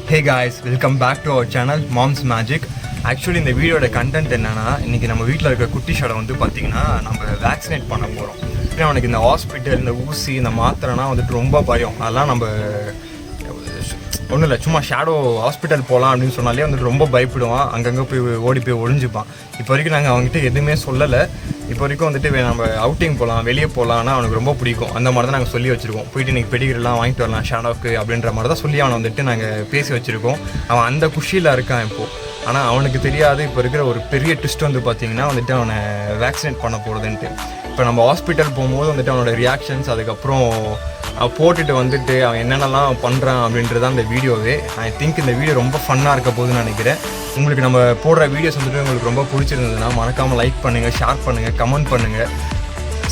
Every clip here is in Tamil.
Hey guys, welcome back to our channel Mom's Magic. Actually இந்த வீடியோட கண்டென்ட் என்னன்னா, இன்றைக்கி நம்ம வீட்டில் இருக்க குட்டி ஷடை வந்து பார்த்திங்கன்னா நம்ம வேக்சினேட் பண்ண போகிறோம். ஏன்னா அவனுக்கு இந்த ஹாஸ்பிட்டல், இந்த ஊசி, இந்த மாத்திரைனா வந்துட்டு ரொம்ப பயம். அதெல்லாம் நம்ம ஒன்றும் இல்லை, சும்மா ஷேடோ ஹாஸ்பிட்டல் போகலாம் அப்படின்னு சொன்னாலே வந்துட்டு ரொம்ப பயப்படுவான். அங்கங்கே போய் ஓடி போய் ஒழிஞ்சுப்பான். இப்போ வரைக்கும் நாங்கள் அவங்ககிட்ட எதுவுமே சொல்லலை. இப்போ வரைக்கும் வந்துட்டு நம்ம அவுட்டிங் போகலாம், வெளியே போகலான்னா அவனுக்கு ரொம்ப பிடிக்கும். அந்த மாதிரி தான் நாங்கள் சொல்லி வச்சுருக்கோம். போயிட்டு இன்றைக்கி பெடிகிரிலாம் வாங்கிட்டு வரலாம் ஷேடோவுக்கு அப்படின்ற மாதிரி தான் சொல்லி அவனை வந்துட்டு நாங்கள் பேசி வச்சுருக்கோம். அவன் அந்த குஷியில் இருக்கான் இப்போது. ஆனால் அவனுக்கு தெரியாது இப்போ இருக்கிற ஒரு பெரிய ட்விஸ்ட் வந்து பார்த்திங்கன்னா வந்துட்டு அவனை வேக்சினேட் பண்ண போகிறதுன்ட்டு. இப்போ நம்ம ஹாஸ்பிட்டல் போகும்போது வந்துட்டு அவனோட ரியாக்ஷன்ஸ், அதுக்கப்புறம் போட்டுட்டு வந்துட்டு அவன் என்னென்னலாம் பண்ணுறான் அப்படின்றது அந்த வீடியோவே. ஐ திங்க் இந்த வீடியோ ரொம்ப ஃபன்னாக இருக்க போகுதுன்னு நினைக்கிறேன். உங்களுக்கு நம்ம போடுற வீடியோஸ் வந்துட்டு உங்களுக்கு ரொம்ப பிடிச்சிருந்ததுன்னா மறக்காமல் லைக் பண்ணுங்கள், ஷேர் பண்ணுங்கள், கமெண்ட் பண்ணுங்கள்,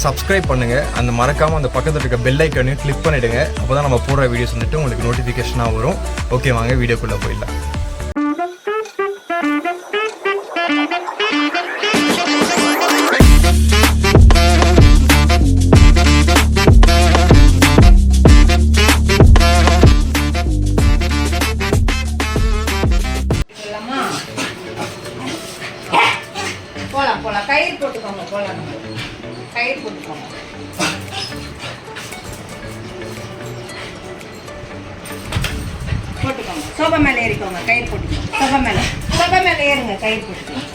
சப்ஸ்கிரைப் பண்ணுங்கள். அந்த மறக்காமல் அந்த பக்கத்தில் இருக்க பெல் ஐக்கனையும் கிளிக் பண்ணிவிடுங்க. அப்போ தான் நம்ம போடுற வீடியோஸ் வந்துட்டு உங்களுக்கு நோட்டிஃபிகேஷனாக வரும். ஓகே, வாங்க வீடியோக்குள்ளே போயிடலாம். போலாம் கயிறு போட்டுக்கோங்க. போலாம் கயிறு போட்டுக்கோங்க. போட்டுக்கோங்க. சோபா மேலே ஏறிக்கோங்க. கயிறு போட்டுக்கோங்க. சோபா மேலே ஏறுங்க. கயிறு போட்டுக்கோங்க.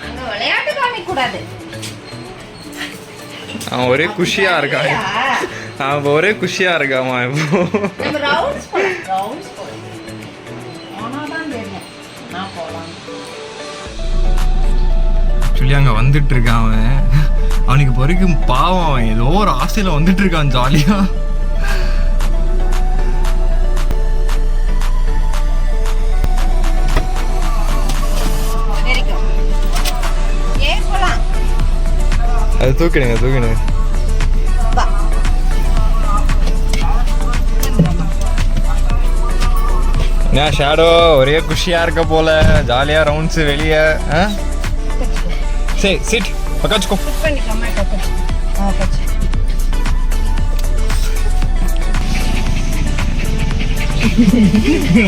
அங்க விளையாட்டு காமிக்க கூடாது. அவன் ஒரே குஷியா இருக்கான். அவன் ஒரே குஷியா இருக்கான். நம்ம ரவுண்ட்ஸ் போலாம். ஆனாதான் வேணும். நான் போலாம். ஆக்சுவலி அங்கே வந்துட்டு இருக்கான் அவன். அவனுக்கு இப்போ வரைக்கும் பாவம், அவன் ஏதோ ஒரு ஆசையில் வந்துட்டு இருக்கான் ஜாலியா. அது தூக்கிடுங்க. ஏன் ஷேடோ ஒரே குஷியா இருக்க போல, ஜாலியா ரவுண்ட்ஸ் வெளியே. சரி சிட் பக்காச்சுக்கோ.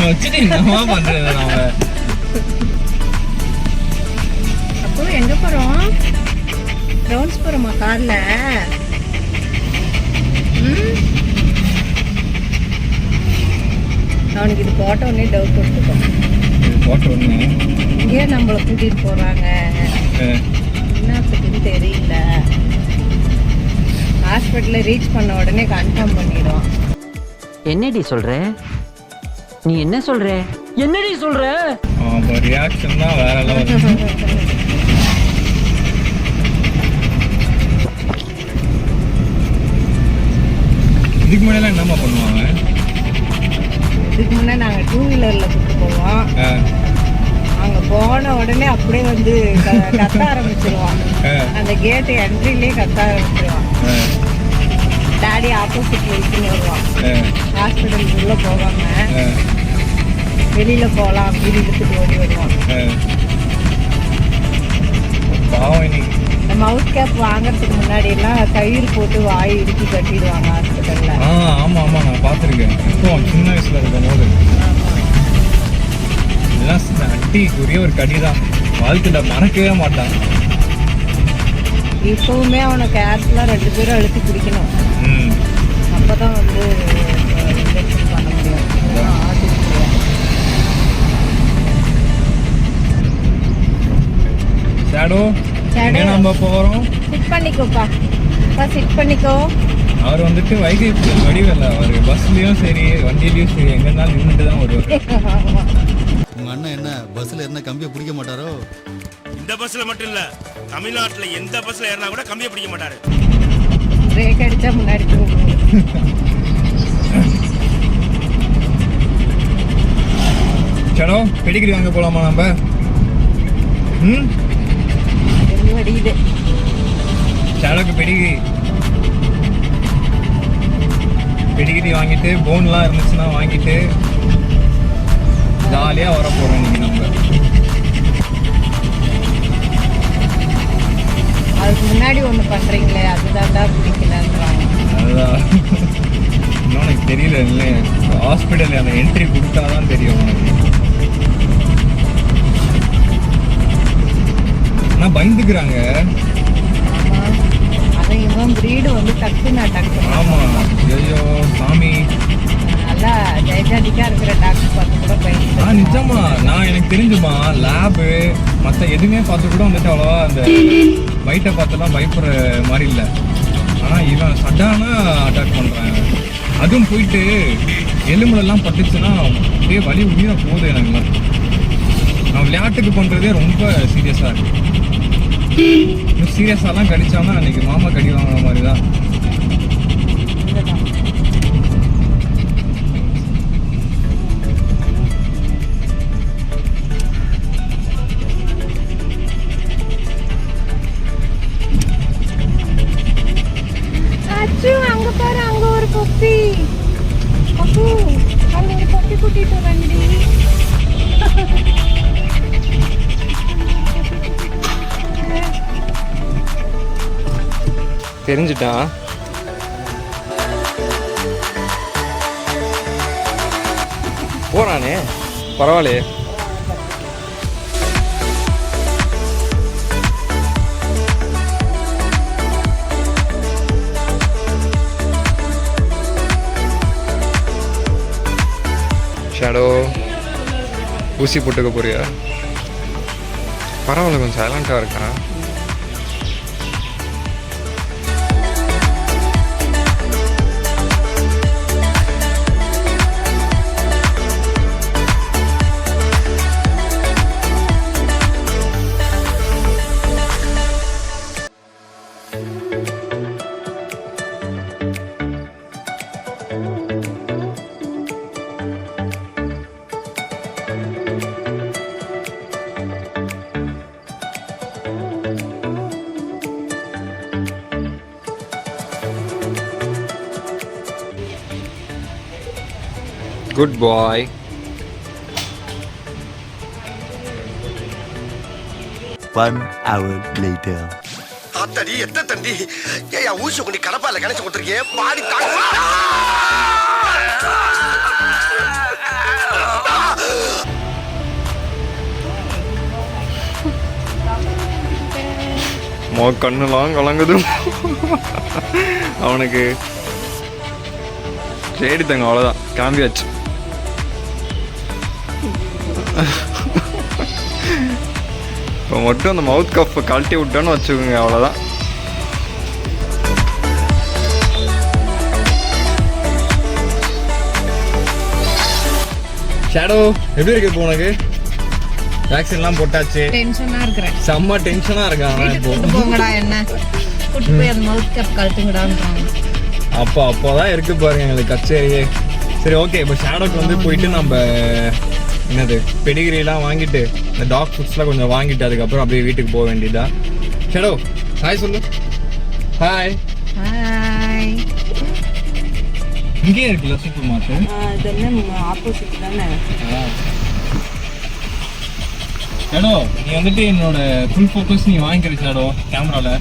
வச்சுட்டு என்னமா பண்றது நாம? அப்போ எங்க போறோம்? ரவுண்ட்ஸ் போறோமா கார்ல? அவனுக்கு இது போட்ட உடனே டவுட் வந்துருக்கோம். ஏன் நம்மளை கூட்டிட்டு போறாங்க என்னத்துக்குன்னு தெரியல. ஹாஸ்பிட்டல்ல ரீச் பண்ண உடனே கன்ஃபார்ம் பண்ணிடுவான். என்னடி சொல்ற? நீ என்ன சொல்ற? என்னடி சொல்ற? ரியாக்ஷன் தான் வேற லெவல். இதுக்கு முன்னாடி என்னமா பண்ணுவாங்க? இதுக்கு முன்னாடி நாங்கள் 2 வீலரில் கூப்பிட்டு போவோம். அங்கே போன உடனே அப்படியே வந்து கத்த ஆரம்பிச்சிருவான். அந்த கேட்டு என்ட்ரிலே கத்த ஆரம்பிச்சிருவான். டாடி ஆப்போசிட் வச்சுன்னு வருவான். ஹாஸ்பிட்டலுக்கு உள்ளே போகாம வெளியில் போகலாம் அப்படின்னு இழுத்துட்டு ஓடி வருவான். இந்த மவுத் கேப் வாங்கறதுக்கு முன்னாடி எல்லாம் கயிறு போட்டு வாய் இறுக்கி கட்டிடுவாங்க ஹாஸ்பிட்டல்ல. ஆமா நான் பார்த்துருக்கேன். இப்போ சின்ன வயசுல இருக்கும் போது எல்லாம் அட்டிக்குரிய ஒரு கடி தான். வாழ்க்கையில மறக்கவே மாட்டான். இப்பவுமே அவனை கேர்ஃபுல்லாக 2 பேரும் அழுத்தி பிடிக்கணும். அப்பதான் வந்து இன்ஜெக்ஷன் பண்ண முடியும். ஷேடோ நம்ம போறோம். சிட் பண்ணிக்கோப்பா. சிட் பண்ணிக்கோ. அவர் வந்துட்டு வைகை வடிவல்ல, அவர் பஸ்லயும் சரி வண்டியிலயும் சரி எங்க இருந்தாலும் நின்றுட்டு தான் வருவார். உங்க அண்ணன் என்ன பஸ்ல என்ன கம்பியை பிடிக்க மாட்டாரோ? இந்த பஸ்ல மட்டும் இல்ல, தமிழ்நாட்டுல எந்த பஸ்ல ஏறினா கூட கம்பியை பிடிக்க மாட்டாரு. பிரேக் அடிச்சா முன்னாடி போகும். சடோ பெடிகிரி வாங்க போலாமா நம்ம? வடியுது சடோக்கு பெடிகிரி வாங்கிட்டு போன்லாம் இருந்துச்சுன்னா வாங்கிட்டு ஜாலியாக வர போகிறோம் இன்னைக்கு நம்ம. அதுக்கு முன்னாடி ஒன்று பண்ணுறீங்களே அதுதான் பிடிக்கலன்றாங்க. அதுதான் இன்னும் எனக்கு தெரியல இல்லையே. ஹாஸ்பிட்டல் அந்த என்ட்ரி கொடுத்தாதான் தெரியும் உனக்கு. ஆனா பயந்துக்கிறாங்க. அதை இவன் பிரீடு வந்து டக்கு. ஆமா, ஐயோ சாமி. நல்லா ஜெயஜாதிக்கா இருக்கிற டாக்டர் பார்த்து கூட பயந்து. நிஜமா நான் எனக்கு தெரிஞ்சுமா லேபு மற்ற எதுவுமே பார்த்து கூட வந்துட்டு அவ்வளோவா அந்த வயிற்றை பார்த்துலாம் பயப்படுற மாதிரி இல்லை. ஆனால் இவன் சட்டானா அட்டாக் பண்ணுறான். அதுவும் போயிட்டு எலும்புலெல்லாம் பட்டுச்சுன்னா அப்படியே வலி உயிரை போகுது எனக்குலாம். நான் விளையாட்டுக்கு பண்ணுறதே ரொம்ப சீரியஸாக இருக்கு. இன்னும் சீரியஸாலாம் கடிச்சானா அன்னைக்கு மாமா கடி வாங்குற மாதிரி தான். அங்க பாரு, அங்க ஒரு பப்பி. அங்க ஒரு பப்பி கூட்டிட்டு வண்டி. தெரிஞ்சுட்டான். போறானே பரவாயில்லையே. ஷேடோ ஊசி போட்டுக்க போறியா? பரவாயில்ல, கொஞ்சம் சைலண்டாக இருக்கான். குட் பாய். One hour later. அத்தடி எத்த தண்டி ஏயா ஊசி கொண்டு கடப்பால கணச்சு கொடுத்துருக்கே பாடி தாங்க. கண்ணுலாம் கலங்குது அவனுக்கு. சரி தங்க, அவ்வளோதான், கிளம்பியாச்சு. இப்போ மட்டும் அந்த மவுத் கஃப்பை கழட்டி விட்டோன்னு வச்சுக்கோங்க, அவ்வளோதான். ஷேடோ எப்படி இருக்கு இப்போ உனக்கு? வேக்சின்லாம் போட்டாச்சு. டென்ஷனா இருக்கிறேன். செம்ம டென்ஷனாக இருக்கான். இப்போ போங்கடா, என்ன கூட்டு போய் அந்த மவுத் கேப் கழட்டுங்கடான்றாங்க. அப்போதான் இருக்கு பாருங்க எங்களுக்கு கச்சேரியே. சரி ஓகே, இப்போ ஷேடோக்கு வந்து போயிட்டு நம்ம என்னது பெடிகிரிலாம் வாங்கிட்டு இந்த டாக் ஃபுட்ஸ்லாம் கொஞ்சம் வாங்கிட்டு அதுக்கப்புறம் அப்படியே வீட்டுக்கு போக வேண்டியதா. ஷேடோ ஹாய் சொல்லு. ஹாய். ஹாய். இங்கேயே இருக்குல்ல சூப்பர் மார்க்கெட்? இது என்ன ஆப்போசிட் தானே? ஷேடோ நீ வந்துட்டு என்னோட ஃபுல் ஃபோக்கஸ் நீ வாங்கிக்கிற ஷேடோ கேமராவில்.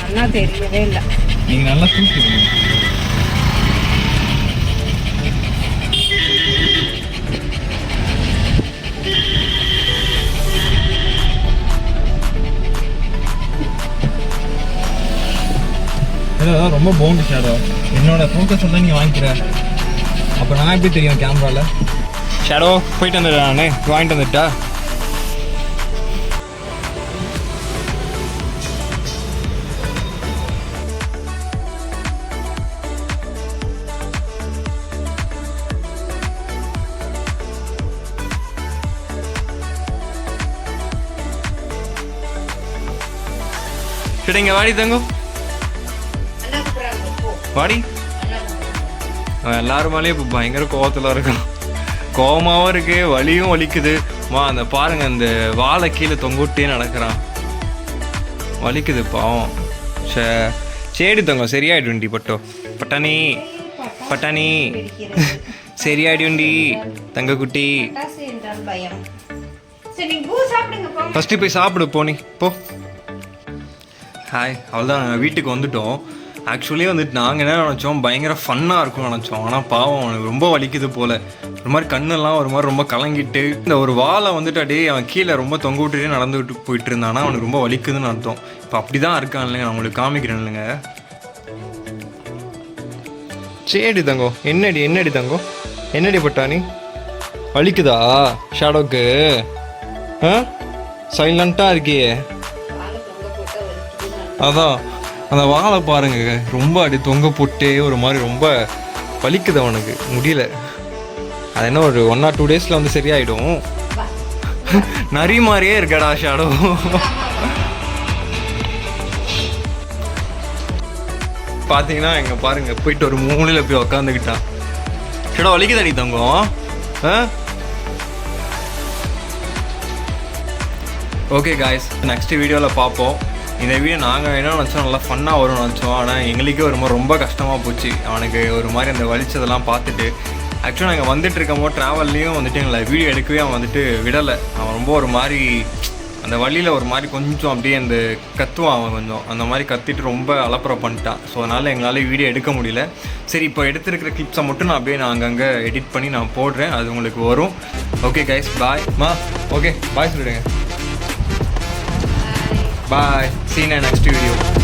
நல்லா தெரியவே இல்லை. நீங்கள் நல்லா தூக்கிடுங்க. ரொம்ப பவுண்டு ஷேடோ. என்னோட ஃபோக்கஸ் வந்து நீ வாங்கிக்கிற, அப்போ நான் எப்படி தெரியும் கேமராவில்? ஷேடோ போயிட்டு வந்துடுறேன், நான் வாங்கிட்டு வந்துட்டா. சரிங்க, வாடி தங்கம் வாடி. அவன் எல்லாரும் மேலேயும் இப்போ பயங்கர கோவத்தில் இருக்கான். கோவமாகவும் இருக்கு, வலியும் வலிக்குது. அந்த பாருங்க அந்த வாழை கீழே தொங்குட்டே நடக்கிறான், வலிக்குது பாவம். சரி தங்கம் சரியாயிடுண்டி. பட்டாணி பட்டாணி சரியாயிடுண்டி தங்க குட்டி. ஃபஸ்ட்டு போய் சாப்பிடு போனி போ. ஹாய், அவ்வளோதான் வீட்டுக்கு வந்துட்டோம். ஆக்சுவலி வந்துட்டு நாங்கள் என்ன நினச்சோம் பயங்கர ஃபன்னாக இருக்கும்னு நினச்சோம். ஆனால் பாவம் அவனுக்கு ரொம்ப வலிக்குது போல். ஒரு மாதிரி கண்ணெல்லாம் ஒரு மாதிரி ரொம்ப கலங்கிட்டு இந்த ஒரு வாழை வந்துட்டு அப்படியே அவன் கீழே ரொம்ப தொங்க விட்டுட்டே நடந்துவிட்டு போயிட்டு இருந்தானா அவனுக்கு ரொம்ப வலிக்குதுன்னு அர்த்தம். இப்போ அப்படி தான் இருக்கான் இல்லைங்க, நான் உங்களுக்கு காமிக்கிறேன் இல்லைங்க. சரி தங்கோ, என்னடி தங்கோ, என்னடி பட்டாணி வலிக்குதா ஷேடோக்கு? சைலண்ட்டாக இருக்கியே. அதான் அந்த வாழை பாருங்க ரொம்ப அப்படி தொங்க போட்டே ஒரு மாதிரி ரொம்ப வலிக்குது அவனுக்கு, முடியல. அது என்ன ஒரு 1 or 2 days வந்து சரியாயிடும். நரி மாதிரியே இருக்கடா ஷேடோ. பார்த்தீங்கன்னா எங்க பாருங்க போயிட்டு ஒரு மூலையில் போய் உக்காந்துக்கிட்டான். ஷேடோ வலிக்குதாடி தங்கம்? ஓகே காய்ஸ், நெக்ஸ்ட் வீடியோவில் பார்ப்போம். இந்த வீடியோ நாங்கள் என்ன நினச்சோம் நல்லா ஃபன்னாக வரும்னு நினச்சோம். ஆனால் எங்களுக்கே ஒரு மாதிரி ரொம்ப கஷ்டமாக போச்சு. அவனுக்கு ஒரு மாதிரி அந்த வலிச்சதெல்லாம் பார்த்துட்டு ஆக்சுவலாக நாங்கள் வந்துட்டு இருக்கோம் ட்ராவல்லையும் வந்துட்டு எங்களை வீடியோ எடுக்கவே அவன் வந்துட்டு விடலை. அவன் ரொம்ப ஒரு மாதிரி அந்த வழியில் ஒரு மாதிரி கொஞ்சம் அப்படியே அந்த கத்துவான் அவன் கொஞ்சம் அந்த மாதிரி கத்திட்டு ரொம்ப அலப்பறம் பண்ணிட்டான். ஸோ அதனால் எங்களால் வீடியோ எடுக்க முடியல. சரி, இப்போ எடுத்துருக்கிற கிளிப்ஸை மட்டும் நான் அப்படியே நான் அங்கங்கே எடிட் பண்ணி நான் போடுறேன், அது உங்களுக்கு வரும். ஓகே கைஸ், பாய் மா. ஓகே பாய் சொல்லிடுங்க. Bye. See you in the next video.